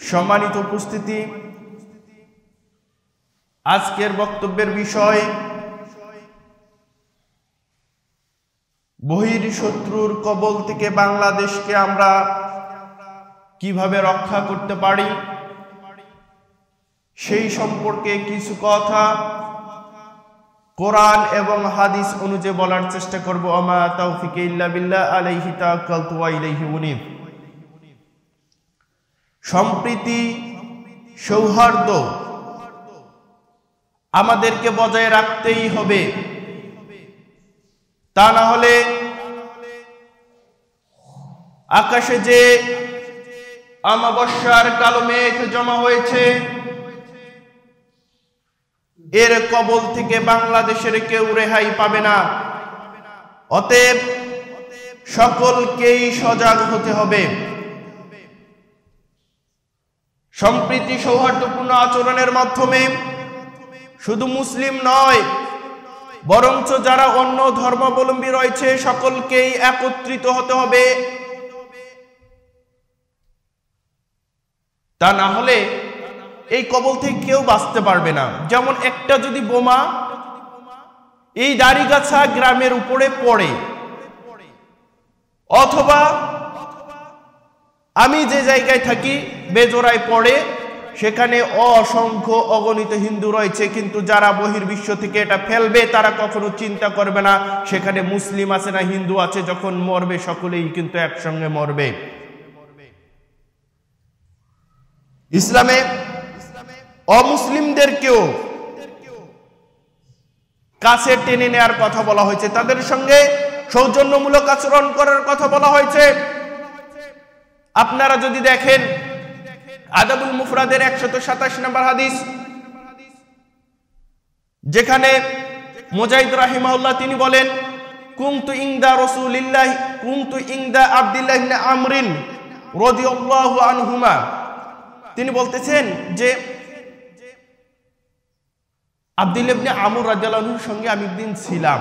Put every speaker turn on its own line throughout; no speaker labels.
সম্মানিত উপস্থিতি, আজকের বক্তব্যের বিষয় বহির্শত্রুর কবল থেকে বাংলাদেশকে আমরা কিভাবে রক্ষা করতে পারি সেই সম্পর্কে কিছু কথা কোরআন এবং হাদিস অনুযায়ী বলার চেষ্টা করব। আমা তাওফিকে ইল্লা বিল্লাহ, আলাইহি তাওয়াক্কালতু ওয়া ইলাইহি উনীব। সম্প্রীতি, সৌহার্দ্য আমাদেরকে বজায় রাখতেই হবে, তা না হলে আকাশে যে অমাবস্যার কালো মেঘ জমা হয়েছে, এর কবল থেকে বাংলাদেশের কেউ রেহাই পাবে না। অতএব সকলকেই সজাগ হতে হবে। সম্প্রীতি সৌহার্দ্যপূর্ণ আচরণের মাধ্যমে শুধু মুসলিম নয়, বরঞ্চ যারা অন্য ধর্মাবলম্বী রয়েছে সকলকেই একত্রিত হতে হবে। তা না হলে এই কবল থেকে কেউ বাঁচতে পারবে না। যেমন একটা যদি বোমা এই দাড়িগাছা গ্রামের উপরে পড়ে, অথবা আমি যে জায়গায় থাকি বেজোড়ায় পড়ে, সেখানে অসংখ্য অগণিত হিন্দু রয়েছে, কিন্তু যারা বহির্বিশ্ব থেকে এটা ফেলবে তারা কখনো চিন্তা করবে না সেখানে মুসলিম আছে না হিন্দু আছে। যখন মরবে সকলেই কিন্তু একসঙ্গে মরবে। ইসলামে অমুসলিমদেরকেও কাছে টেনে নেওয়ার কথা বলা হয়েছে, তাদের সঙ্গে সৌজন্যমূলক আচরণ করার কথা বলা হয়েছে। আপনারা যদি দেখেন আদাবুল মুফরাদের 127 নম্বর হাদিস, যেখানে মুজাহিদ রাহিমাহুল্লাহ তিনি বলেন, কুনতু ইনদা রাসূলিল্লাহ কুনতু ইনদা আব্দুল্লাহ ইবনে আমরিন রাদিয়াল্লাহু আনহুমা, তিনি বলতেছেন যে আব্দুল্লাহ ইবনে আমর রাদিয়াল্লাহু আনহুর সঙ্গে আমি একদিন ছিলাম।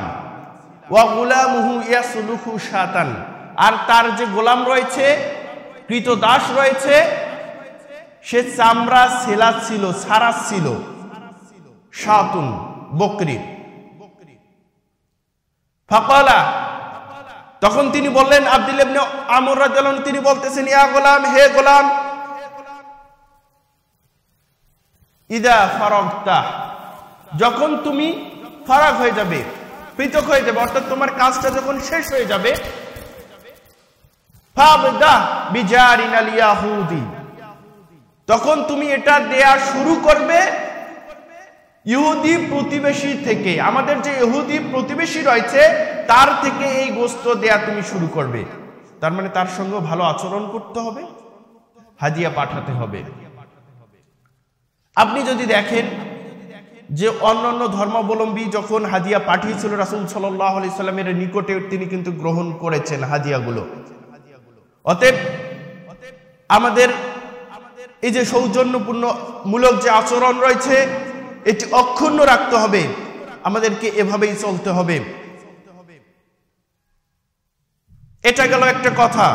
ওয়া গুলামুহু ইয়াসলুহু শাতান, আর তার যে গোলাম রয়েছে, কৃতদাস রয়েছে, সে চামড়া ছেলা ছিল, সারা ছিল, শাতুন বকরি। ফাকালা, তখন তিনি বললেন, আব্দুল্লাহ ইবনে আমর রাদিয়াল্লাহু আনহু তিনি বলতেছেন, ইয়া গোলাম, হে গোলাম, ইদা ফারাগতা, যখন তুমি ফারাগ হয়ে যাবে, পৃথক হয়ে যাবে, অর্থাৎ তোমার কাজটা যখন শেষ হয়ে যাবে, ফাবদা বিজারিনাল ইয়াহুদি, তখন তুমি এটা দেয়া শুরু করবে ইহুদি প্রতিবেশী থেকে। আমাদের যে ইহুদি প্রতিবেশী রয়েছে তার থেকে এই গোশত দেয়া তুমি শুরু করবে। তার মানে তার সঙ্গে ভালো আচরণ করতে হবে, হাদিয়া পাঠাতে হবে। আপনি যদি দেখেন যে অন্যান্য ধর্মাবলম্বী যখন হাদিয়া পাঠিয়েছিল রাসূল সাল্লাল্লাহু আলাইহি সাল্লামের নিকটে, তিনি কিন্তু গ্রহণ করেছেন হাদিয়াগুলো। অতএব আমাদের এই যে সৌজন্যপূর্ণ মূলক যে আচরণ রয়েছে এটি অক্ষুণ্ণ রাখতে হবে, আমাদেরকে এভাবেই চলতে হবে। এটা গেল একটা কথা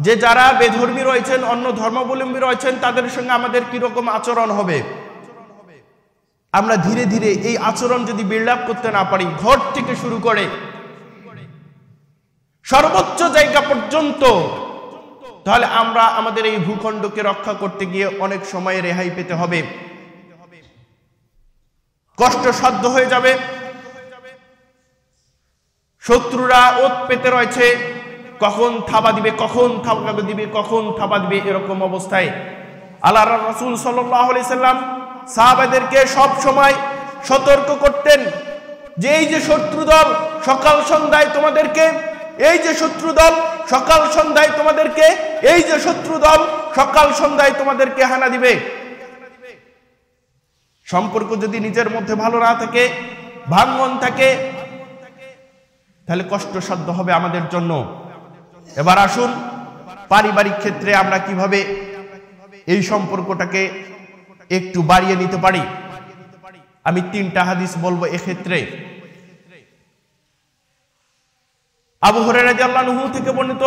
যে যারা বেধর্মী রয়েছেন, অন্য ধর্মাবলম্বী রয়েছেন, তাদের সঙ্গে আমাদের কিরকম আচরণ হবে। আমরা ধীরে ধীরে এই আচরণ যদি বিল্ড আপ করতে না পারি, ঘর থেকে শুরু করে সর্বোচ্চ জায়গা পর্যন্ত, তাহলে আমরা আমাদের এই ভূখণ্ডকে রক্ষা করতে গিয়ে অনেক সময় রেহাই পেতে হবে, কষ্টসাধ্য হয়ে যাবে। শত্রুরা ওত পেতে রয়েছে, কখন থাবা দিবে, কখন থাবা দিবে, কখন থাবা দিবে, এরকম অবস্থায় আল্লাহর রাসূল সাল্লাল্লাহু আলাইহি সাল্লাম সাহাবাদেরকে সব সময় সতর্ক করতেন যে এই যে শত্রু দল সকাল সন্ধ্যায় তোমাদেরকে, এই যে শত্রু দল সকাল সন্ধ্যায় তোমাদেরকে, এই যে শত্রু দল সকাল সন্ধ্যায় তোমাদেরকে হানা দিবে। সম্পর্ক যদি নিজের মধ্যে ভালো না থাকে, ভাঙ্গন থাকে, তাহলে কষ্টসাধ্য হবে আমাদের জন্য। এবার আসুন পারিবারিক ক্ষেত্রে আমরা কিভাবে এই সম্পর্কটাকে একটু বাড়িয়ে নিতে পারি। আমি 3টা হাদিস বলবো এক্ষেত্রে। আবু হুরায়রা রাদিয়াল্লাহু আনহু থেকে বর্ণিত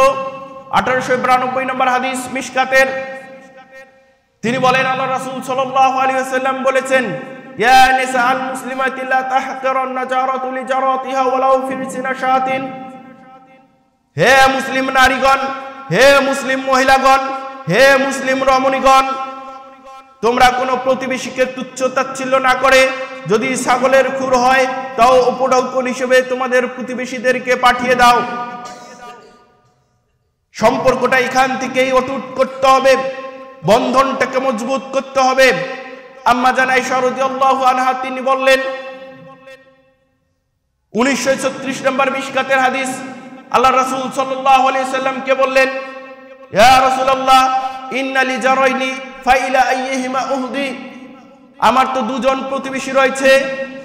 1892 নম্বর হাদিস, মিশকাতের তিনি বলেন, আল্লাহ রাসূল সাল্লাল্লাহু আলাইহি ওয়াসাল্লাম বলেছেন, ইয়া নিসাআল মুসলিমাতি লা তাহকিরান্না জারাতু লিজারাতিহা ওয়ালাউ ফি সিনাশাতিন। হে মুসলিম নারীগণ, হে মুসলিম মহিলাগণ, হে মুসলিম রমণীগণ, তোমরা কোনো প্রতিবেশীকে তুচ্ছ তাচ্ছিল্য না করে যদি ছাগলের খুর হয় তাও উপঢৌকন হিসেবে তোমাদের প্রতিবেশীদেরকে পাঠিয়ে দাও। সম্পর্কটা এখান থেকেই অটুট করতে হবে, বন্ধনটাকে মজবুত করতে হবে। আম্মা জান আয়েশা রাদিয়াল্লাহু আনহা তিনি বললেন, 1936 নম্বর মিশকাতের হাদিস, আল্লাহ রাসূল সাল্লাল্লাহু আলাইহি সাল্লামকে বললেন, ইয়া রাসূলুল্লাহ ইন্না লি জারাইনি ফাইলা আইয়িহিমা উহদি। আমার তো দুজন প্রতিবেশী রয়েছে,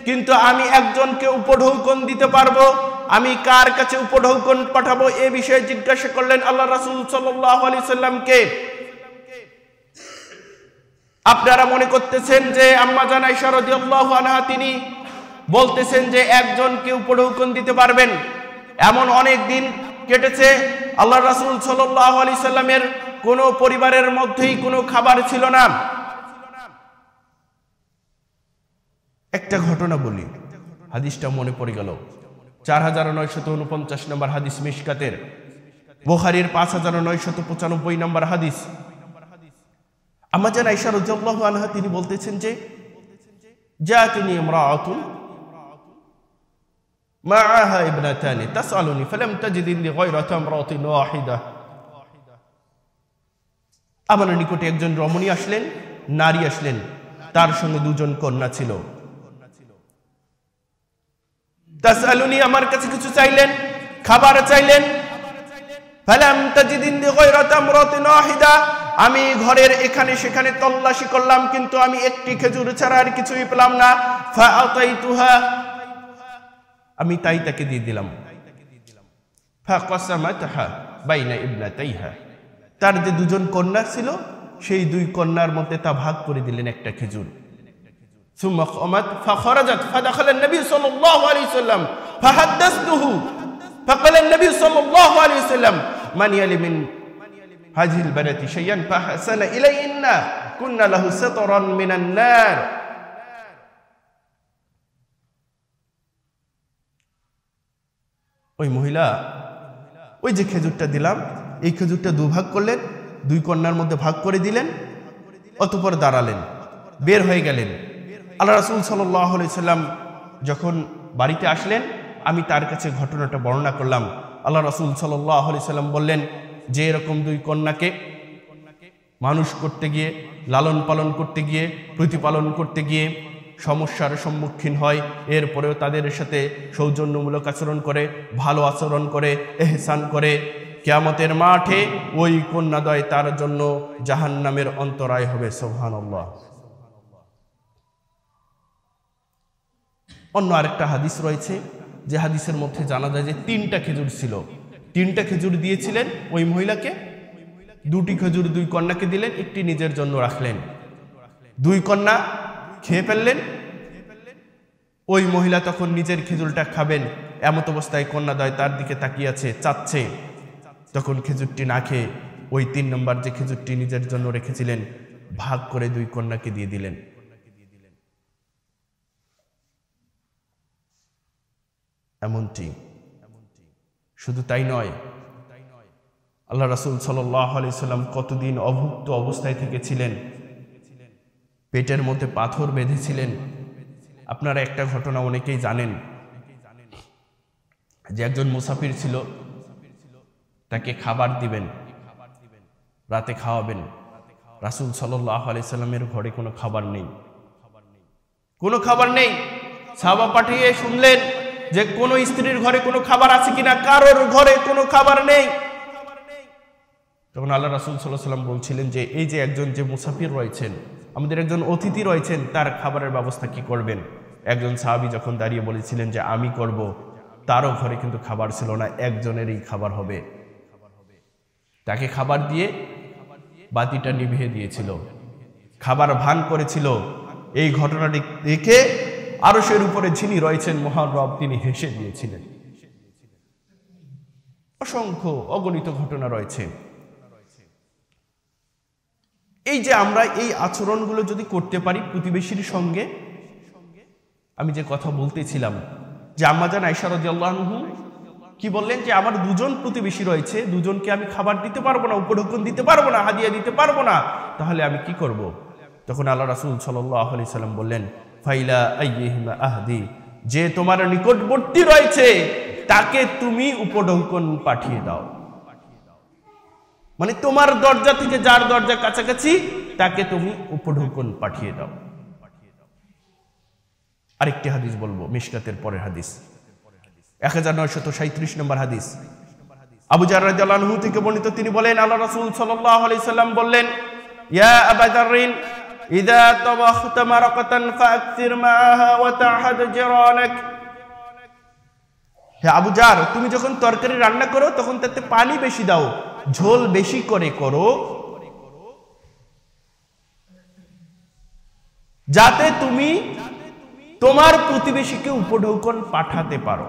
কিন্তু আমি একজনকে উপঢৌকন দিতে পারবো, আমি কার কাছে উপঢৌকন পাঠাবো এ বিষয়ে জিজ্ঞাসা করলেন আল্লাহ রাসূল সাল্লাল্লাহু আলাইহি সাল্লামকে। আপনারা মনে করতেছেন যে আম্মা জান আয়েশা রাদিয়াল্লাহু আনহা তিনি বলতেছেন যে একজনকে উপঢৌকন দিতে পারবেন। এমন অনেক দিন কেটেছে আল্লাহ রাসূল সাল্লাল্লাহু আলাইহি সাল্লামের কোনো পরিবারের মধ্যেই কোনো খাবার ছিল না। একটা ঘটনা বলি, হাদিসটা মনে পড়ে গেল। 4949 নম্বর হাদিস মিশকাতের, বুখারীর 5995 নম্বর হাদিস। আম্মা জান আয়েশা রাদিয়াল্লাহু আনহা তিনি বলতেছেন যে জাআতনি ইমরাআতুন মা'আহা ইবনাতানি তাসআলুনি ফালাম তাজিদনি গায়রা তামরাতিন ওয়াহিদা। আমার নিকটে একজন রমণী আসলেন, নারী আসলেন, তার সঙ্গে দুজন কন্যা ছিল। তাসআলুনি আমার কাছে কিছু চাইলেন, খাবার চাইলেন। ফালাম তাজিদনি গায়রা তামরাতিন ওয়াহিদা, আমি ঘরের এখানে সেখানে তল্লাশি করলাম, কিন্তু আমি একটি খেজুর ছাড়া আর কিছুই পেলাম না। ফাআতাইতুহা, আমি তাই তাকে দিয়ে দিলাম। ফাকাসামাতহা বাইনা ইবনাতাইহা, তার যে দুজন কন্যা ছিল সেই দুই কন্যার মধ্যে তা ভাগ করে দিলেন একটা খেজুর। সুম্মা কামাত ফাখারাজাত ফাদাখালা নবী সাল্লাল্লাহু আলাইহি ওয়াসাল্লাম ফাহাদাসতুহু ফাকালা নবী সাল্লাল্লাহু আলাইহি ওয়াসাল্লাম মান ইয়ালি মিন হাযিল বানাতি শাইয়ান ফাহসানা ইলাইহিন্না কুননা লাহু সাতরান মিনান নার। ওই মহিলা ওই যে খেজুরটা দিলাম, এই খেজুরটা দুভাগ করলেন, দুই কন্যার মধ্যে ভাগ করে দিলেন, অতঃপর দাঁড়ালেন, বের হয়ে গেলেন। আল্লাহ রাসূল সাল্লাল্লাহু আলাইহি সাল্লাম যখন বাড়িতে আসলেন, আমি তার কাছে ঘটনাটা বর্ণনা করলাম। আল্লাহ রাসূল সাল্লাল্লাহু আলাইহি সাল্লাম বললেন যে এরকম দুই কন্যাকে মানুষ করতে গিয়ে, লালন পালন করতে গিয়ে, প্রতিপালন করতে গিয়ে সমস্যার সম্মুখীন হয়, এরপরেও তাদের সাথে সৌজন্যমূলক আচরণ করে, ভালো আচরণ করে, ইহসান করে, কিয়ামতের মাঠে ওই কন্যাদ্বয় তার জন্য জাহান্নামের অন্তরায় হবে। সুবহানাল্লাহ। অন্য আরেকটা হাদিস রয়েছে, যে হাদিসের মধ্যে জানা যায় যে 3টা খেজুর ছিল, 3টা খেজুর দিয়েছিলেন ওই মহিলাকে, 2টি খেজুর দুই কন্যাকে দিলেন, একটি নিজের জন্য রাখলেন। দুই কন্যা খেয়ে ফেললেন, ওই মহিলা তখন নিজের খেজুরটা খাবেন, এমত অবস্থায় কন্যাদ্বয় তার দিকে তাকিয়ে আছে, চাচ্ছে। তখন খেজুরটি না খেয়ে ওই 3 নম্বর যে খেজুরটি নিজের জন্য রেখেছিলেন ভাগ করে দুই কন্যাকে দিয়ে দিলেন। এমনটি শুধু তাই নয়, আল্লাহ রাসূল সাল্লাল্লাহু আলাইহি সাল্লাম কতদিন অভুক্ত অবস্থায় থেকেছিলেন, পেটের মধ্যে পাথর বেঁধেছিলেন। আপনারা একটা ঘটনা অনেকেই জানেন যে একজন মুসাফির ছিল, তাকে খাবার দিবেন, রাতে খাওয়াবেন। রাসূল সাল্লাল্লাহু আলাইহি সাল্লামের ঘরে কোনো খাবার নেই, কোনো খাবার নেই। সাহাবা পাঠিয়ে শুনলেন যে কোনো স্ত্রীর ঘরে কোনো খাবার আছে কিনা, কারোর ঘরে কোনো খাবার নেই। তখন আল্লাহ রাসূল সাল্লাল্লাহু আলাইহি সাল্লাম বলছিলেন যে এই যে একজন যে মুসাফির রয়েছেন, আমাদের একজন অতিথি রয়েছেন, তার খাবারের ব্যবস্থা কি করবেন? একজন সাহাবী যখন দাঁড়িয়ে বলেছিলেন যে আমি করব, তারও ঘরে কিন্তু খাবার ছিল না, একজনেরই খাবার হবে। তাকে খাবার দিয়ে বাতিটা নিভিয়ে দিয়েছিল, খাবার ভান করেছিল। এই ঘটনাটি দেখে আরশের উপরে যিনি রয়েছেন মহান রব, তিনি হেসে দিয়েছিলেন। অসংখ্য অগণিত ঘটনা রয়েছে। এই যে আমরা এই আচরণগুলো যদি করতে পারি প্রতিবেশীর সঙ্গে, আমি যে কথা বলতেছিলাম যে আম্মাজান আয়েশা রাদিয়াল্লাহু আনহা কি বললেন যে আমার দুজন প্রতিবেশী রয়েছে, দুজনকে আমি খাবার দিতে পারবো না, উপঢৌকন দিতে পারবো না, হাদিয়া দিতে পারবো না, তাহলে আমি কি করব? তখন আল্লাহ রাসূল সাল্লাল্লাহু আলাইহি সাল্লাম বললেন, ফাইলা আইয়িহিমা আহদি, যে তোমার নিকটবর্তী রয়েছে তাকে তুমি উপঢৌকন পাঠিয়ে দাও। মানে তোমার দরজা থেকে যার দরজা কাছাকাছি তাকে তুমি উপঢৌকন পাঠিয়ে দাও। আরেকটি হাদিস বলবো, মিশকাতের পরের হাদিস 1937 নম্বর হাদিস, আবু জার রাদিয়াল্লাহু আনহু থেকে বর্ণিত, তিনি বলেন আল্লাহ রাসূল সাল্লাল্লাহু আলাইহি সাল্লাম বললেন, ইয়া আবা যাররিন ইযা তাবাখতা মারাকাতান ফাআকসির মাআহা ওয়া তাহাদ জিরানাক, হে আবু জার, তুমি যখন তরকারি রান্না করো তখন তাতে পানি বেশি দাও, ঝোল বেশি করে করো, যাতে তুমি তোমার প্রতিবেশীকে উপঢৌকন পাঠাতে পারো।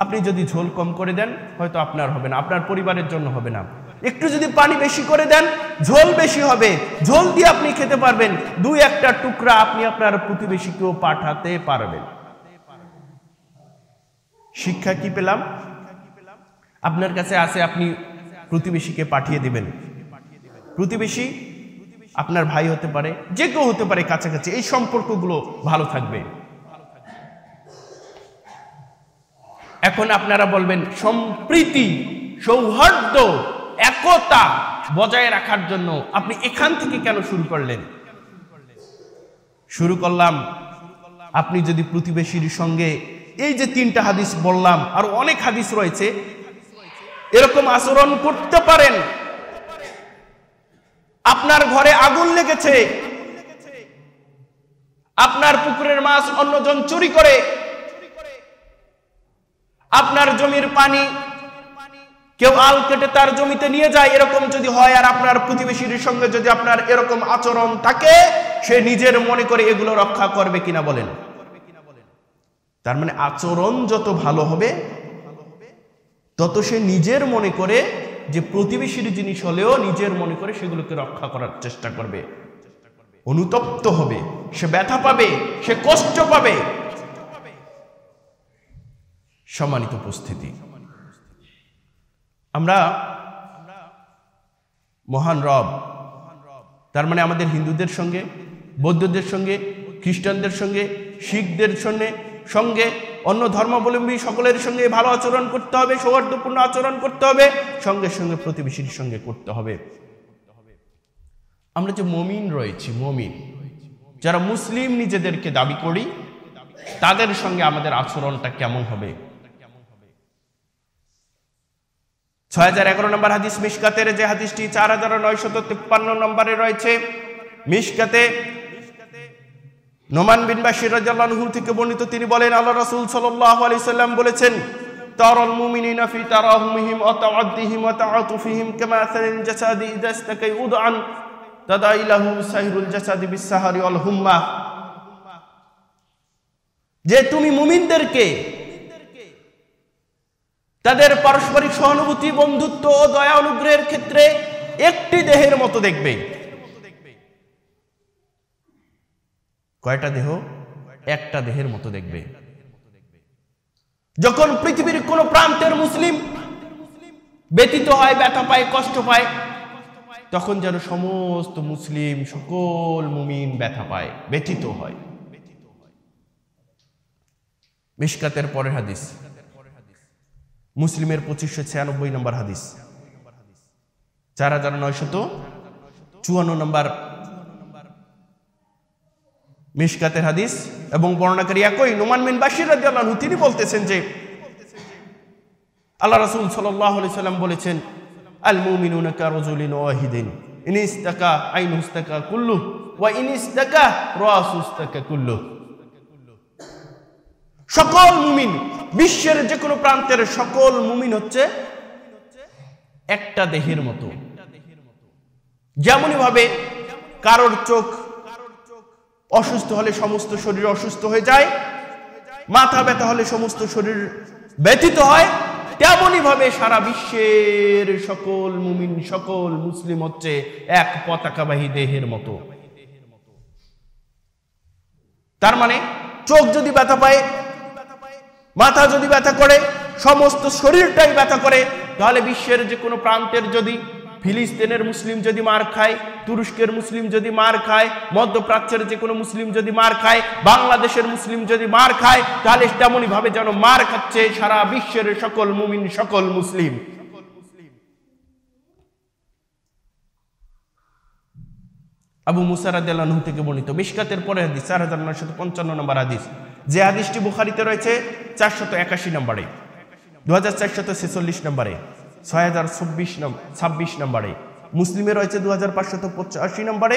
আপনি যদি ঝোল কম করে দেন হয়তো আপনার হবে না, আপনার পরিবারের জন্য হবে না। একটু যদি পানি বেশি করে দেন ঝোল বেশি হবে, ঝোল দিয়ে আপনি খেতে পারবেন, দুই একটা টুকরা আপনি আপনার প্রতিবেশীকেও পাঠাতে পারবেন। শিক্ষা কি পেলাম? আপনার কাছে আছে, আপনি প্রতিবেশীকে পাঠিয়ে দিবেন। প্রতিবেশী আপনার ভাই হতে পারে, যে কেউ হতে পারে কাছাকাছি, এই সম্পর্কগুলো ভালো থাকবে। এখন আপনারা বলবেন সম্প্রীতি, সৌহার্দ্য, একতা বজায় রাখার জন্য আপনি এখান থেকে কেন শুরু করলেন? শুরু করলাম, আপনি যদি প্রতিবেশীর সঙ্গে এই যে 3টা হাদিস বললাম, আর অনেক হাদিস রয়েছে, এরকম আচরণ করতে পারেন। আপনার ঘরে আগুন লেগেছে, আপনার পুকুরের মাছ অন্যজন চুরি করে, আপনার জমির পানি কেউ আল কেটে তার জমিতে নিয়ে যায়, এরকম যদি হয় আর আপনার প্রতিবেশীর সঙ্গে যদি আপনার এরকম আচরণ থাকে, সে নিজের মনে করে এগুলো রক্ষা করবে কিনা বলেন? তার মানে আচরণ যত ভালো হবে তত সে নিজের মনে করে যে প্রতিবেশীর জিনিস হলেও নিজের মনে করে সেগুলোকে রক্ষা করার চেষ্টা করবে, অনুতপ্ত হবে, সে ব্যথা পাবে, সে কষ্ট পাবে। সম্মানিত উপস্থিতি, আমরা মহান রব, তার মানে আমাদের হিন্দুদের সঙ্গে, বৌদ্ধদের সঙ্গে, খ্রিস্টানদের সঙ্গে, শিখদের সঙ্গে অন্য ধর্মাবলম্বী সকলের সঙ্গে ভালো আচরণ করতে হবে, সৌহার্দ্যপূর্ণ আচরণ করতে হবে, সঙ্গে সঙ্গে প্রতিবেশীর সঙ্গে করতে হবে। আমরা যে মুমিন রয়েছি, মুমিন যারা মুসলিম নিজেদেরকে দাবি করি, তাদের সঙ্গে আমাদের আচরণটা কেমন হবে? 6011 নম্বর হাদিস, মিশকাতের যে হাদিসটি 4953 নম্বরে রয়েছে, মিশকাতে নোমান বিন বাশির রাদিয়াল্লাহু আনহু থেকে বর্ণিত, তিনি বলেন আল্লাহ রাসূল সাল্লাল্লাহু আলাইহি সাল্লাম বলেছেন, তারাল মুমিনিনা ফি তারাহুমিহিম ওয়া তাআদ্দিহিম ওয়া তাআতুফিহিম কামাসালিল জাসাদি ইযা ইসতাকা উদআন তাদাইলাহু সাইরুল জাসাদি বিসসাহারি ওয়াল হুম্মা, যে তুমি মুমিনদেরকে তাদের পারস্পরিক সহানুভূতি, বন্ধুত্ব ও দয়া অনুগ্রহের ক্ষেত্রে একটি দেহের মতো দেখবে। কয়টা দেহ? একটা দেহের মতো দেখবে। যখন পৃথিবীর কোন প্রান্তের মুসলিম ব্যথিত হয়, ব্যথা পায়, কষ্ট পায়, তখন যেন সমস্ত মুসলিম, সকল মুমিন ব্যথা পায়, ব্যথিত হয়। মিশকাতের পরের হাদিস, মুসলিমের 2596 নম্বর হাদিস, 4954 নম্বর মিশকাতের হাদিস, এবং বর্ণনাকারী একই নোমান বিন বাশির রাদিয়াল্লাহু আনহু। তিনি বলতেছেন যে আল্লাহ রাসূল সাল্লাল্লাহু আলাইহি সাল্লাম বলেছেন, আল মুমিনুনা কারাজুলিন ওয়াহিদিন ইন ইসতাকা আইনুহু ইসতাকা কুল্লুহু ওয়া ইন ইসতাকা রাসুহু ইসতাকা কুল্লুহু। সকল মুমিন, বিশ্বের যে কোনো প্রান্তের সকল মুমিন হচ্ছে একটা দেহের মতো। যেমনই ভাবে কারোর চোখ অসুস্থ হলে সমস্ত শরীর অসুস্থ হয়ে যায়, মাথা ব্যথা হলে সমস্ত শরীর ব্যথিত হয়, তেমনি ভাবে সারা বিশ্বের সকল মুমিন সকল মুসলিম হচ্ছে এক পতাকাবাহী দেহের মতো। তার মানে চোখ যদি ব্যথা পায়, মাথা যদি ব্যথা করে, সমস্ত শরীরটাই ব্যথা করে, তাহলে বিশ্বের যে কোনো প্রান্তের যদি ফিলিস্তিনের মুসলিম যদি মার খায়, তুরস্কের মুসলিম যদি মার খায়, মধ্যপ্রাচ্যের যে কোনো মুসলিম যদি মার খায়, বাংলাদেশের মুসলিম যদি মার খায়, তাহলে তেমনই ভাবে যেন মার খাচ্ছে সারা বিশ্বের সকল মুমিন সকল মুসলিম। আবু মুসা রাদিয়াল্লাহু আনহু থেকে বর্ণিত, মিশকাতের পরে হাদিস 4955 নম্বর হাদিস, যে হাদিসটি বুখারীতে রয়েছে 481 নম্বরে, 2446 নম্বরে, 6026 নম্বরে, মুসলিমে রয়েছে 2585 নম্বরে,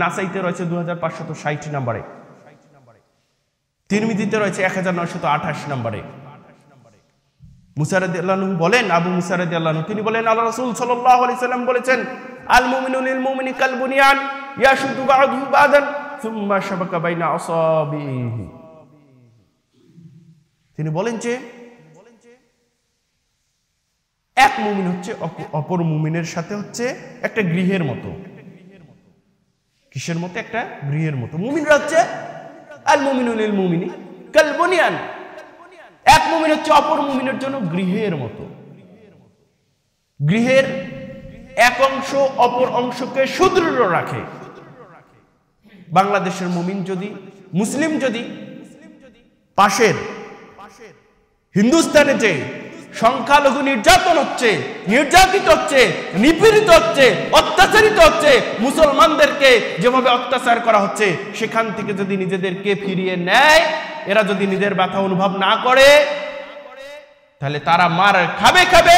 নাসাইতে রয়েছে 2560 নম্বরে, তিরমিজিতে রয়েছে 1928 নম্বরে। মুসা রাদিয়াল্লাহু আনহু বলেন, আবু মুসা রাদিয়াল্লাহু আনহু তিনি বলেন, আল্লাহ রাসূল সাল্লাল্লাহু আলাইহি সাল্লাম বলেছেন, আল মুমিনু লিল মুমিনি কাল বুনিয়ান ইয়াশুদ্দু বা'দুহু বা'দান সুম্মা শাবাকা বাইনা আসাবিহি। তিনি বলেন যে এক মুমিন হচ্ছে অপর মুমিনের সাথে হচ্ছে একটা গৃহের মতো। কিসের মতো? একটা গৃহের মতো। মুমিনরা হচ্ছে আল মুমিনু লিল মুমিনি কাল বুনিয়ান, এক মুমিন হচ্ছে অপর মুমিনের জন্য গৃহের মতো। গৃহের এক অংশ অপর অংশকে সুদৃঢ় রাখে। বাংলাদেশের মুমিন যদি, মুসলিম যদি পাশের হিন্দুস্তানে যে সংখ্যালঘু নির্যাতন হচ্ছে, নির্যাতিত হচ্ছে, নিপীড়িত হচ্ছে, অত্যাচারিত হচ্ছে, মুসলমানদেরকে যেভাবে অত্যাচার করা হচ্ছে, সেখান থেকে যদি নিজেদেরকে ফিরিয়ে নেয়, এরা যদি নিজের ব্যথা অনুভব না করে, তাহলে তারা মার খাবে খাবে,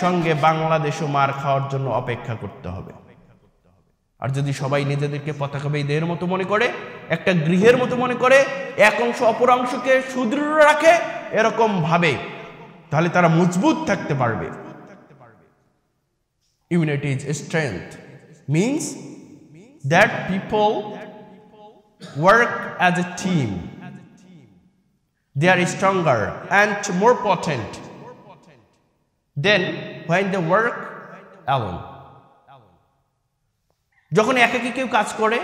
সঙ্গে বাংলাদেশও মার খাওয়ার জন্য অপেক্ষা করতে হবে। আর যদি সবাই নিজেদেরকে পতাকাবাহী দেহের মতো মনে করে, একটা গৃহের মতো মনে করে, এক অংশ অপর অংশকে সুদৃঢ় রাখে এরকম ভাবে, তাহলে তারা মজবুত থাকতে পারবে। Unity is strength means that people work as a team. They are stronger and more potent than when they work alone. যখন একাকী কেউ কাজ করে,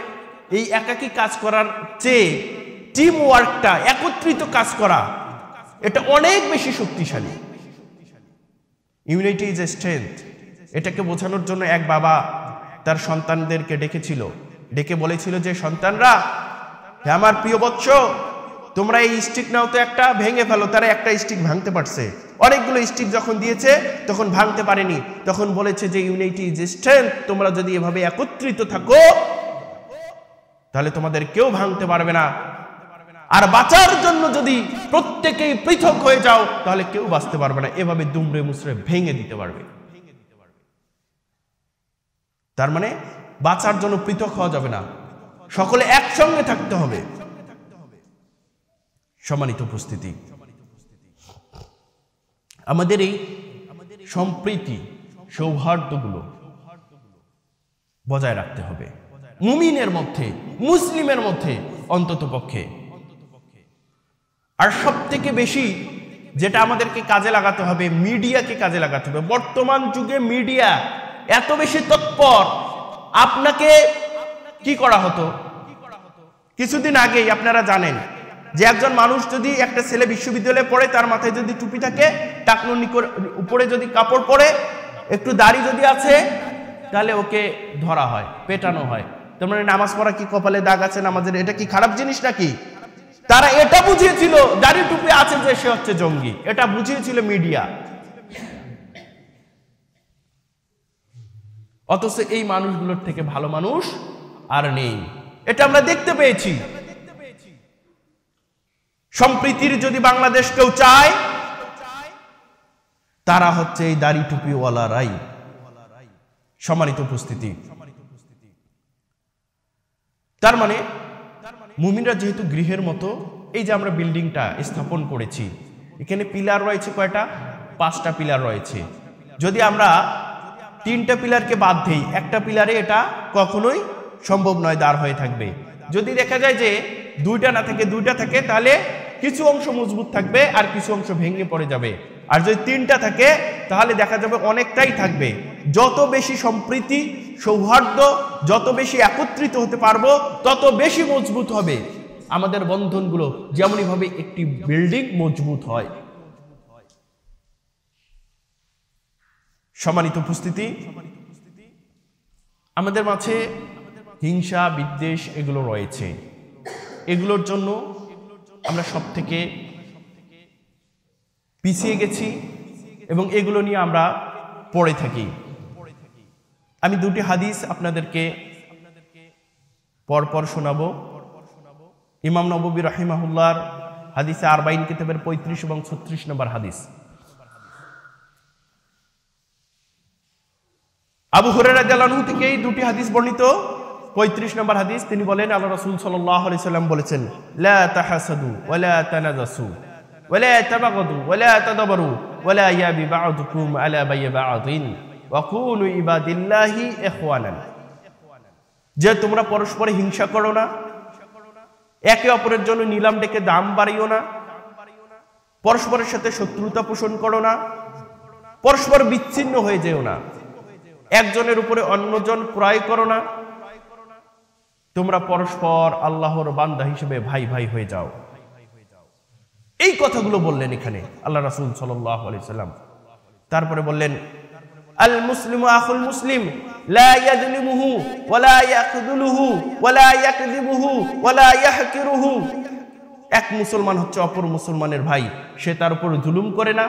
এই একাকী কাজ করার চেয়ে টিম ওয়ার্কটা, একত্রিত কাজ করা, এটা অনেক বেশি শক্তিশালী। ইউনিটি ইজ এ স্ট্রেংথ, এটাকে বোঝানোর জন্য এক বাবা তার সন্তানদেরকে ডেকেছিল, ডেকে বলেছিল যে, সন্তানরা, আমার প্রিয় বৎস, তোমরা এই স্টিক নাও তো একটা, ভেঙে ফেলো। তারা একটা স্টিক ভাঙতে পারছে, অনেকগুলো স্টিক যখন দিয়েছে তখন ভাঙতে পারেনি। তখন বলেছে যে ইউনিটি ইজ স্ট্রেংথ, তোমরা যদি এভাবে একত্রিত থাকো তাহলে তোমাদের কেউ ভাঙতে পারবে না। আর বাঁচার জন্য যদি প্রত্যেকেই পৃথক হয়ে যাও তাহলে কেউ বাঁচতে পারবে না। এভাবে দুমড়ে মুচড়ে ভেঙে দিতে পারবে। তার মানে বাঁচার জন্য পৃথক হওয়া যাবে না, সকলে একসঙ্গে থাকতে হবে। সম্মানিত উপস্থিতি, আমাদের এই সম্প্রীতি সৌহার্দ্যগুলো বজায় রাখতে হবে মুমিনের মধ্যে, মুসলিমের মধ্যে অন্তত পক্ষে। আর সব থেকে বেশি যেটা আমাদেরকে কাজে লাগাতে হবে, মিডিয়াকে কাজে লাগাতে হবে। বর্তমান যুগে মিডিয়া এত বেশি তৎপর। আপনাকে কি করা হতো কিছুদিন আগেই, আপনারা জানেন যে একজন মানুষ যদি, একটা ছেলে বিশ্ববিদ্যালয়ে পড়ে, তার মাথায় যদি টুপি থাকে, টাকনুর উপরে যদি কাপড় পরে, একটু দাড়ি যদি আছে, তাহলে ওকে ধরা হয়, পেটানো হয়। তার মানে নামাজ পড়া কি কপালে দাগ আছে নামাজের? এটা কি খারাপ জিনিস নাকি? তারা এটা বুঝিয়েছিল, দাড়ি টুপি আছে যে সে হচ্ছে জঙ্গি, এটা বুঝিয়েছিল মিডিয়া। অথচ এই মানুষগুলোর থেকে ভালো মানুষ আর নেই, এটা আমরা দেখতে পেয়েছি। সম্প্রীতির যদি বাংলাদেশ কেউ চায়, তারা হচ্ছে এই দাড়ি টুপিওয়ালারাই। সম্মানিত উপস্থিতি, তার মানে মুমিনরা যেহেতু গৃহের মতো, এই যে আমরা বিল্ডিংটা স্থাপন করেছি, এখানে পিলার রয়েছে কয়টা? 5টা পিলার রয়েছে। যদি আমরা 3টা পিলারকে বাদ দেই, একটা পিলারে এটা কখনোই সম্ভব নয়, দাঁড় হয়ে থাকবে। যদি দেখা যায় যে 2টা না থেকে 2টা থাকে, তাহলে কিছু অংশ মজবুত থাকবে আর কিছু অংশ ভেঙে পড়ে যাবে। আর যদি 3টা থাকে তাহলে দেখা যাবে অনেকটাই থাকবে। যত বেশি সম্প্রীতি সৌহার্দ্য, যত বেশি একত্রিত হতে পারবো তত বেশি মজবুত হবে আমাদের বন্ধনগুলো, যেমনই ভাবে একটি বিল্ডিং মজবুত হয়। সম্মানিত উপস্থিতি, আমাদের মাঝে হিংসা বিদ্বেষ এগুলো রয়েছে। এগুলোর জন্য আমরা সব থেকে পিছিয়ে গেছি এবং এগুলো নিয়ে আমরা পড়ে থাকি। আমি 2টি হাদিস আপনাদেরকে পরপর শোনাবো। ইমাম নববী রাহিমাহুল্লাহর হাদিসে 40 কিতাবের 35 এবং 36 নম্বর হাদিস। আবু হুরায়রা রাদিয়াল্লাহু আনহু থেকে এই 2টি হাদিস বর্ণিত। 35 নম্বর হাদিস, তিনি বলেন আল্লাহ রাসূল সাল্লাল্লাহু আলাইহি সাল্লাম বলেছেন, লা তাহাসাদু ওয়ালা তানাজাসু ওয়ালা তাবাগাদু ওয়ালা তাদাবারু ওয়ালা ইয়াবি বা'দুকুম আলা বাই বা'দিন ওয়া কুনু ইবাদিল্লাহি ইখওয়ানান। যে তোমরা পরস্পরে হিংসা করো না, একে অপরের জন্য নিলাম ডেকে দাম বাড়িও না, পরস্পরের সাথে শত্রুতা পোষণ করো না, পরস্পর বিচ্ছিন্ন হয়ে যেও না, একজনের উপরে অন্যজন ক্রয় করো না, তোমরা পরস্পর আল্লাহর বান্দা হিসেবে ভাই ভাই হয়ে যাও। এই কথাগুলো বললেন এখানে আল্লাহ রাসূল সাল্লাল্লাহু আলাইহি সাল্লাম। তারপরে বললেন, আল মুসলিমু আখুল মুসলিম লা ইয়াযলিমুহু ওয়ালা ইয়াখযুলুহু ওয়ালা ইয়াকযিবুহু ওয়ালা ইয়াহকিরুহু। এক মুসলমান হচ্ছে অপর মুসলমানের ভাই, সে তার উপর জুলুম করে না,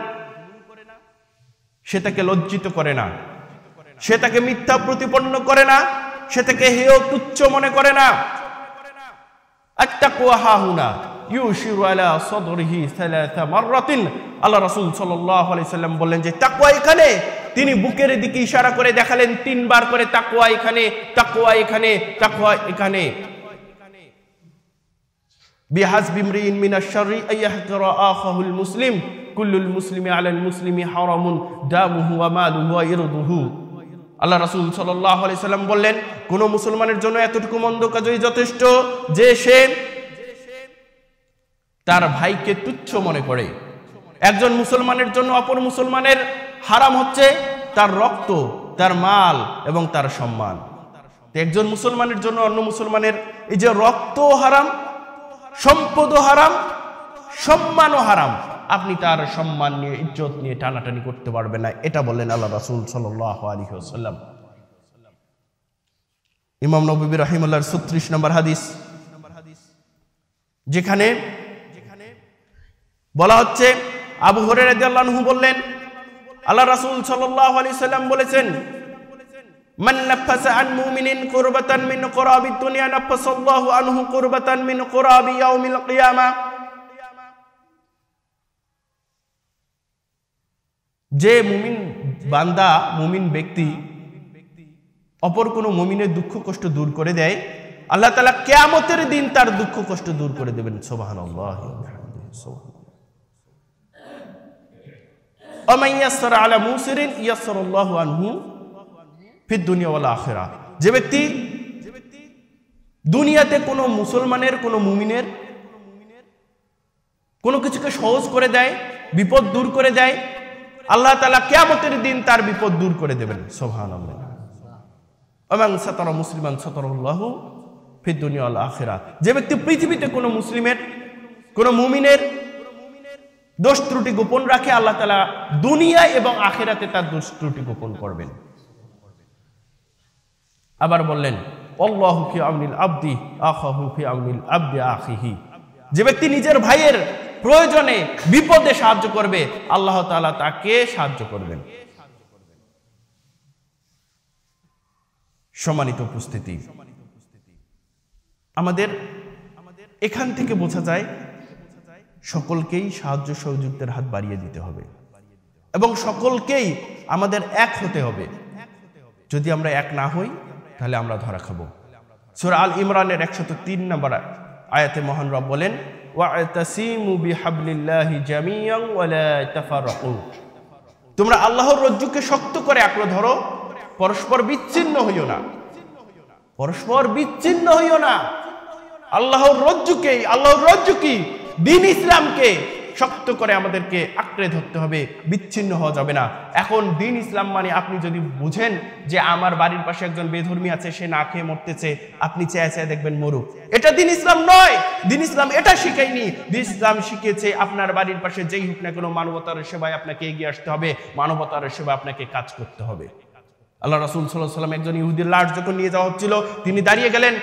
সে তাকে লজ্জিত করে না, সে তাকে মিথ্যা প্রতিপন্ন করে না, সে তাকে হেয় তুচ্ছ মনে করে না। আত্তাকওয়া হাহুনা ইউশিরু আলা সাদরিহি সালাসা মাররাতিন। আল্লাহ রাসূল সাল্লাল্লাহু আলাইহি সাল্লাম বললেন যে তাকওয়া এখানে, তিনি বুকের দিকে ইশারা করে দেখালেন 3 বার করে, তাকওয়া এখানে, তাকওয়া এখানে, তাকওয়া এখানে। বিহাসবি ইমরিইন মিনাশ শাররি আইয়াহকিরা আখাহুল মুসলিম কুল্লুল মুসলিমি আলাল মুসলিমি হারামুন দামুহু ওয়া মালুহু ওয়া ইরদুহু। আল্লাহ রাসূল সাল্লাল্লাহু আলাইহি সাল্লাম বললেন, কোন মুসলমানের জন্য এতটুকু মন্দ কাজই যথেষ্ট যে সে তার ভাইকে তুচ্ছ মনে করে। একজন মুসলমানের জন্য অপর মুসলমানের হারাম হচ্ছে তার রক্ত, তার মাল এবং তার সম্মান। একজন মুসলমানের জন্য অন্য মুসলমানের এই যে রক্ত হারাম, সম্পদও হারাম, সম্মানও হারাম। আপনি তার সম্মান নিয়ে ইজ্জত নিয়ে টানাটানি করতে পারবেন না, এটা বললেন আল্লাহ রাসূল সাল্লাল্লাহু আলাইহি ওয়াসাল্লাম। ইমাম নববী রাহিমাহুল্লাহর 36 নম্বর হাদিস, যেখানে বলা হচ্ছে আবু হুরায়রা রাদিয়াল্লাহু আনহু বললেন আল্লাহ রাসূল সাল্লাল্লাহু আলাইহি ওয়াসাল্লাম বলেছেন, মান নাফাসা আন মুমিনিন কুরবাতান মিন কুরাবিদ দুনিয়া নাফাসাল্লাহু আনহু কুরবাতান মিন কুরাবি ইয়াউমিল কিয়ামা। যে মুমিন বান্দা, মুমিন ব্যক্তি অপর কোনো মুমিনের দুঃখ কষ্ট দূর করে দেয়, আল্লাহ তাআলা কিয়ামতের দিন তার দুঃখ কষ্ট দূর করে দেবেন। সুবহানাল্লাহ ওয়া বিহামদিহি। ওমান ইয়াসসারা আলা মুসিরিন ইয়াসসারাল্লাহু আনহু ফিদ দুনিয়া ওয়াল আখিরাহ। যে ব্যক্তি দুনিয়াতে কোনো মুসলমানের, কোনো মুমিনের কোনো কিছুকে সহজ করে দেয়, বিপদ দূর করে দেয়, আল্লাহ তাআলা কিয়ামতের দিন তার বিপদ দূর করে দেবেন। সুবহানাল্লাহ। ওমান সাতারা মুসলিমান সাতারাল্লাহু ফিদ দুনিয়া ওয়াল আখিরাহ। যে ব্যক্তি পৃথিবীতে কোনো মুসলিমের, কোনো মুমিনের দোষ ত্রুটি গোপন রাখে, আল্লাহ তাআলা দুনিয়া এবং আখিরাতে তার দোষ ত্রুটি গোপন করবেন। আবার বললেন, আল্লাহু ফি আউনিল আবদি আখাহু ফি আউনিল আবদি আখিহি। যে ব্যক্তি নিজের ভাইয়ের প্রয়োজনে বিপদে সাহায্য করবে, আল্লাহ তাআলা তাকে সাহায্য করবেন। সম্মানিত উপস্থিতি, আমাদের এখান থেকে বোঝা যায় সকলকেই সাহায্য সহযোগিতার হাত বাড়িয়ে দিতে হবে এবং সকলকেই আমাদের এক হতে হবে। যদি আমরা এক না হই তাহলে আমরা ধরা খাবো। সূরা আল ইমরানের 103 নম্বর আয়াতে মহান রব বলেন, ওয়া'তাসিমু বিহাবলিল্লাহি জামিআন ওয়া লা তাফাররাকু। তোমরা আল্লাহর রজ্জুকে শক্ত করে আঁকড়ে ধরো, পরস্পর বিচ্ছিন্ন হইও না, পরস্পর বিচ্ছিন্ন হইও না। আল্লাহর রজ্জুকে, আল্লাহর রজ্জু কি? দ্বীন ইসলামকে শক্ত করে আমাদেরকে আঁকড়ে ধরতে হবে, বিচ্ছিন্ন হওয়া যাবে না। এখন দিন ইসলাম মানে আপনি যদি বুঝেন যে আমার বাড়ির পাশে একজন বেধর্মী আছে, সে না খেয়ে মরতেছে, আপনি চেয়ে চেয়ে দেখবেন মরুক, এটা দিন ইসলাম নয়। দিন ইসলাম এটা শিখায়নি। দিন ইসলাম শিখিয়েছে আপনার বাড়ির পাশে যেই হোক না কোনো মানবতার সেবায় আপনাকে এগিয়ে আসতে হবে, মানবতার সেবায় আপনাকে কাজ করতে হবে। আল্লাহ রাসূল সাল্লাল্লাহু আলাইহি ওয়াসাল্লাম একজন ইহুদির লাশ যখন নিয়ে যাওয়া হচ্ছিল, তিনি দাঁড়িয়ে গেলেন।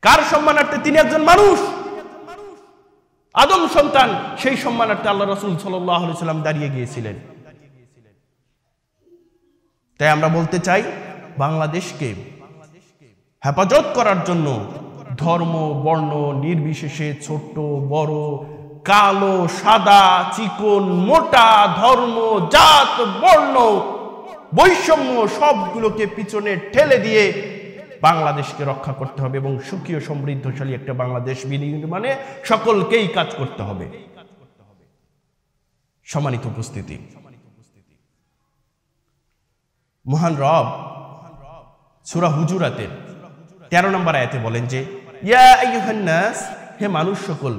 কার সম্মানার্থে? তিনি একজন মানুষ, আদম সন্তান, সেই সম্মানার্থে আল্লাহ রাসূল সাল্লাল্লাহু আলাইহি ওয়াসাল্লাম দাঁড়িয়ে গিয়েছিলেন। তাই আমরা বলতে চাই, বাংলাদেশকে হেফাজত করার জন্য ধর্ম বর্ণ নির্বিশেষে, ছোট বড়, কালো সাদা, চিকন মোটা, ধর্ম জাত বর্ণ বৈষম্য সবগুলোকে পিছনে ঠেলে দিয়ে বাংলাদেশকে রক্ষা করতে হবে এবং সুখী ও সমৃদ্ধশালী একটা বাংলাদেশ বিনির্মাণে সকলকেই কাজ করতে হবে। সম্মানিত উপস্থিতি, মহান রব সূরা হুজুরাতের 13 নম্বর আয়াতে বলেন যে, ইয়া আইয়ুহান নাস, হে মানুষ সকল,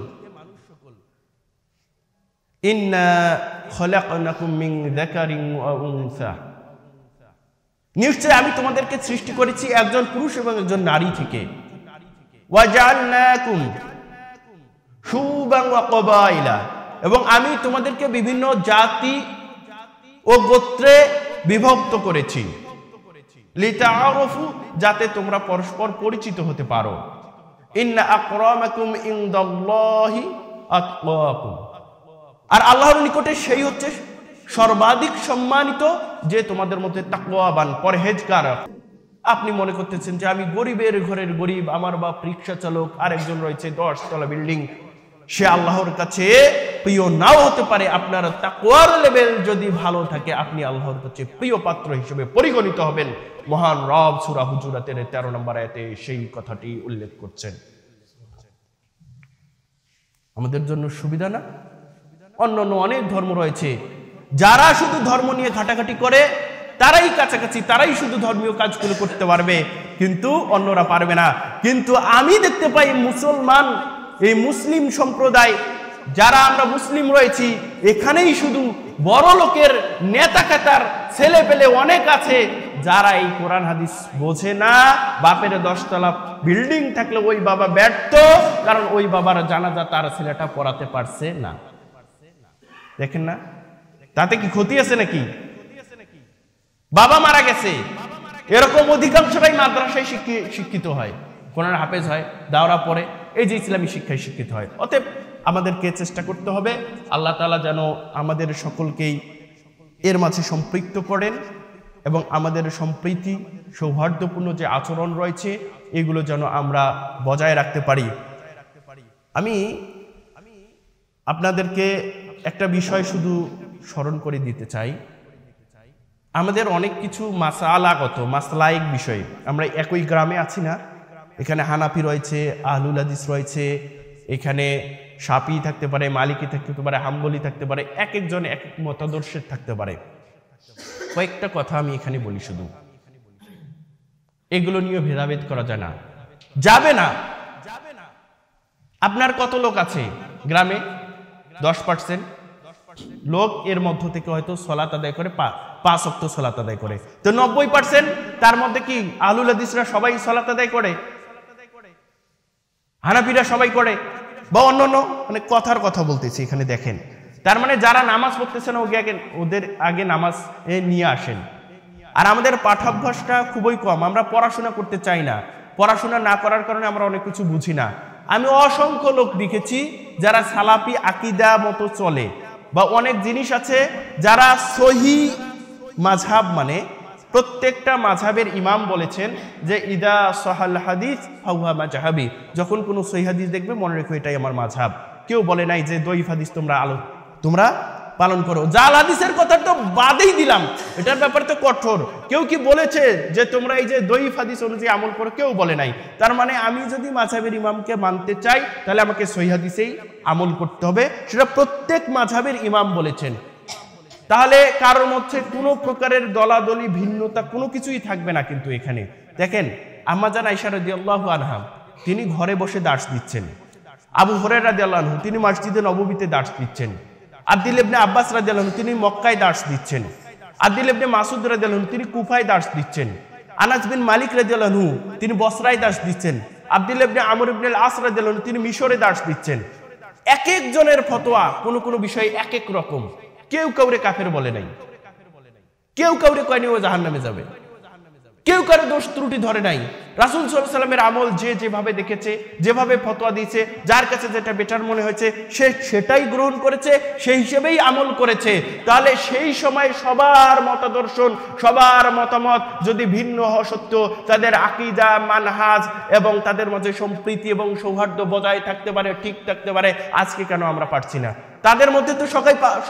ইন্না খলাকনাকুম মিন যাকারিন ওয়া উনসা, নিশ্চয় আমি তোমাদেরকে সৃষ্টি করেছি একজন পুরুষ এবং একজন নারী থেকে। ওয়া জাআলনাকুম শুবান ওয়া কবাইলা, এবং আমি তোমাদেরকে বিভিন্ন জাতি ও গোত্রে বিভক্ত করেছি। লিতাআরাফু, যাতে তোমরা পরস্পর পরিচিত হতে পারো। ইন্না আকরামাকুম ইনদাল্লাহি আতকাকুম, আর আল্লাহর নিকটে সেই হচ্ছে সর্বাধিক সম্মানিত যে তোমাদের মধ্যে তাকওয়াবান, পরহেজগার। আপনি মনে করতেছেন যে আমি গরিবের ঘরের গরিব, আমার বাপ রিকশা চালক, আরেকজন রয়েছে 10 তলা বিল্ডিং, সে আল্লাহর কাছে প্রিয় নাও হতে পারে। আপনার তাকওয়ার লেভেল যদি ভালো থাকে, আপনি আল্লাহর কাছে প্রিয় পাত্র হিসেবে পরিগণিত হবেন। মহান রব সূরা হুজুরাতের 13 নম্বর আয়াতে সেই কথাটি উল্লেখ করছেন। আমাদের জন্য সুবিধা না? অন্যান্য অনেক ধর্ম রয়েছে, যারা শুধু ধর্ম নিয়ে ঘাটাঘাটি করে, তারাই কাছাকাছি, তারাই শুধু ধর্মীয় কাজগুলো করতে পারবে, কিন্তু অন্যরা পারবে না। কিন্তু আমি দেখতে পাই মুসলমান, এই মুসলিম সম্প্রদায়, যারা আমরা মুসলিম রয়েছি, এখানেই শুধু বড় লোকের নেতা খাতার ছেলে পেলে অনেক আছে, যারা এই কোরআন হাদিস বোঝে না। বাপের 10 তলা বিল্ডিং থাকলে ওই বাবা ব্যর্থ, কারণ ওই বাবার জানাজা তার ছেলেটা পড়াতে পারছে না। দেখেন না, তাতে কি ক্ষতি আছে নাকি? বাবা মারা গেছে, এরকম অধিকাংশটাই মাদ্রাসায় শিক্ষিত হয়, কোরআন হাফেজ হয়, দাওরা পড়ে, এই যে ইসলামী শিক্ষায় শিক্ষিত হয়। অতএব আমাদেরকে চেষ্টা করতে হবে আল্লাহ তাআলা যেন আমাদের সকলকেই এর মাঝে সম্পৃক্ত করেন এবং আমাদের সম্প্রীতি সৌহার্দ্যপূর্ণ যে আচরণ রয়েছে এগুলো যেন আমরা বজায় রাখতে পারি। আমি আপনাদেরকে একটা বিষয় শুধু স্মরণ করে দিতে চাই। আমাদের অনেক কিছু মাসালাগত মাসলাইক বিষয়, আমরা একই গ্রামে আছি না, এখানে হানাফি রয়েছে, আহলুল হাদিস রয়েছে, এখানে শাফি থাকতে পারে, মালিকি থাকতে পারে, হাম্বলি থাকতে পারে, এক একজন এক এক মতাদর্শের থাকতে পারে। কয়েকটা কথা আমি এখানে বলি, শুধু এগুলো নিয়ে ভেদাভেদ করা যায় না, যাবে না। আপনার কত লোক আছে গ্রামে? 10% লোক, এর মধ্য থেকে হয়তো সালাত আদায় করে, 5 ওয়াক্ত সালাত আদায় করে। তো 90% তার মধ্যে কি আহলুল হাদিসরা সবাই সালাত আদায় করে? হানাফিরা সবাই করে? বা অন্যান্য, মানে কথার কথা বলতেছি এখানে, দেখেন। তার মানে যারা নামাজ পড়তেছে না, ওদের আগে নামাজ নিয়ে আসেন। আর আমাদের পাঠাভ্যাসটা খুবই কম, আমরা পড়াশোনা করতে চাই না। পড়াশোনা না করার কারণে আমরা অনেক কিছু বুঝি না। আমি অসংখ্য লোক দেখেছি যারা সালাফি আকীদা মতো চলে, বা অনেক জিনিস আছে যারা সহি মাযহাব, মানে প্রত্যেকটা মাযহাবের ইমাম বলেছেন যে ইদা সাহাল হাদিস ফাহুয়া মাযহাবি, যখন কোনো সহিহ হাদিস দেখবে মনে রেখো এটাই আমার মাযহাব। কেউ বলে নাই যে দঈফ হাদিস তোমরা পালন করো। জাল হাদিসের কথা তো বাদেই দিলাম, এটার ব্যাপারে তো কঠোর। কেউ কি বলেছে যে তোমরা এই যে দঈফ হাদিস অনুযায়ী আমল করো? কেউ বলে নাই। তার মানে আমি যদি মাযহাবের ইমামকে মানতে চাই, তাহলে আমাকে সহিহ হাদিসেই আমল করতে হবে, সেটা প্রত্যেক মাযহাবের ইমাম বলেছেন। তাহলে কারোর মধ্যে কোনো প্রকারের দলাদলি ভিন্নতা কোনো কিছুই থাকবে না। কিন্তু এখানে দেখেন, আম্মা জান আয়েশা রাদিয়াল্লাহু আনহা, তিনি ঘরে বসে দার্স দিচ্ছেন, আবু হুরায়রা রাদিয়াল্লাহু আনহু তিনি মসজিদে নববীতে দার্স দিচ্ছেন। আব্দুল্লাহ ইবনে আব্বাস রাদিয়াল্লাহু আনহু তিনি মক্কায় দার্স দিচ্ছেন। আব্দুল্লাহ ইবনে মাসউদ রাদিয়াল্লাহু আনহু তিনি কুফায় দার্স দিচ্ছেন। আনাস বিন মালিক রাদিয়াল্লাহু আনহু তিনি বসরায় দার্স দিচ্ছেন। আব্দুল্লাহ ইবনে আমর ইবনে আল-আস রাদিয়াল্লাহু আনহু তিনি মিশরে দার্স দিচ্ছেন। এক একজনের ফতোয়া কোন কোন বিষয়ে এক এক রকম। কেউ কাউরে কাফের বলে নাই, কেউ কাউরে কয়নি ও জাহান্নামে যাবে, কেউ কারো দোষ ত্রুটি ধরে নাই। রাসূল সাল্লাল্লাহু আলাইহি সাল্লামের আমল যে যেভাবে দেখেছে, যেভাবে ফতোয়া দিয়েছে, যার কাছে যেটা বেটার মনে হয়েছে সে সেটাই গ্রহণ করেছে, সেই হিসেবেই আমল করেছে। তাহলে সেই সময় সবার মতাদর্শন, সবার মতামত যদি ভিন্ন হওয়া সত্ত্বেও তাদের আকীদা, মানহাজ এবং তাদের মাঝে সম্প্রীতি এবং সৌহার্দ্য বজায় থাকতে পারে, ঠিক থাকতে পারে, আজকে কেন আমরা পারছি না? তাদের মধ্যে তো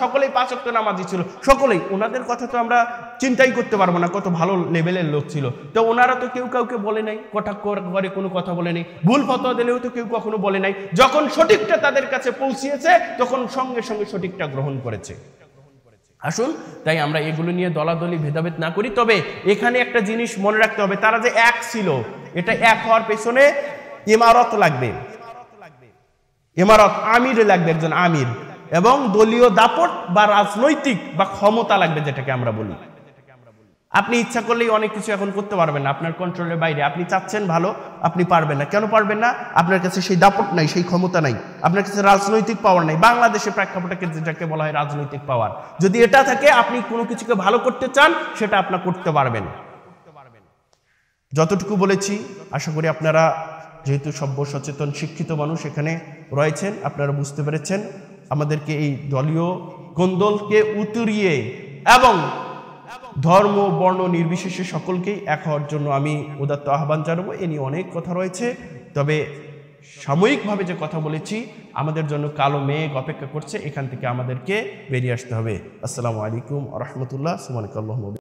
সকলেই ৫ ওয়াক্ত নামাজি ছিল, সকলেই। ওনাদের কথা তো আমরা চিন্তাই করতে পারবো না, কত ভালো লেভেলের লোক ছিল। তো ওনারা তো কেউ কাউকে বলে নাই, কটাক্ষ করে কোনো কথা বলে নাই, ভুল ফতোয়া দিলেও তো কেউ কখনো বলে নাই। যখন সঠিকটা তাদের কাছে পৌঁছিয়েছে তখন সঙ্গে সঙ্গে সঠিকটা গ্রহণ করেছে। আসুন, তাই আমরা এগুলো নিয়ে দলাদলি ভেদাভেদ না করি। তবে এখানে একটা জিনিস মনে রাখতে হবে, তারা যে এক ছিল, এটা এক হওয়ার পেছনে ইমারত লাগবে, ইমারত, আমির লাগবে, একজন আমির, এবং দলীয় দাপট বা রাজনৈতিক বা ক্ষমতা লাগবে, যেটাকে আমরা বলি। আপনি ইচ্ছা করলেই অনেক কিছু এখন করতে পারবেন না, আপনার কন্ট্রোলের বাইরে। আপনি চাচ্ছেন ভালো, আপনি পারবেন না। কেন পারবেন না? আপনার কাছে সেই দাপট নাই, সেই ক্ষমতা নাই, আপনার কাছে রাজনৈতিক পাওয়ার নাই। বাংলাদেশের প্রেক্ষাপটে যেটাকে বলা হয় রাজনৈতিক পাওয়ার, যদি এটা থাকে, আপনি কোনো কিছুকে ভালো করতে চান, সেটা আপনার করতে পারবেন। যতটুকু বলেছি, আশা করি আপনারা, যেহেতু সভ্য সচেতন শিক্ষিত মানুষ এখানে রয়েছেন, আপনারা বুঝতে পেরেছেন। আমাদেরকে এই দলীয় কোন্দলকে উতরিয়ে এবং ধর্ম বর্ণ নির্বিশেষে সকলকেই এক হওয়ার জন্য আমি উদাত্ত আহ্বান জানাবো। এ নিয়ে অনেক কথা রয়েছে, তবে সাময়িকভাবে যে কথা বলেছি, আমাদের জন্য কালো মেঘ অপেক্ষা করছে, এখান থেকে আমাদেরকে বেরিয়ে আসতে হবে। আসসালামু আলাইকুম ওয়া রাহমাতুল্লাহ। সুবহানাকাল্লাহুম্মা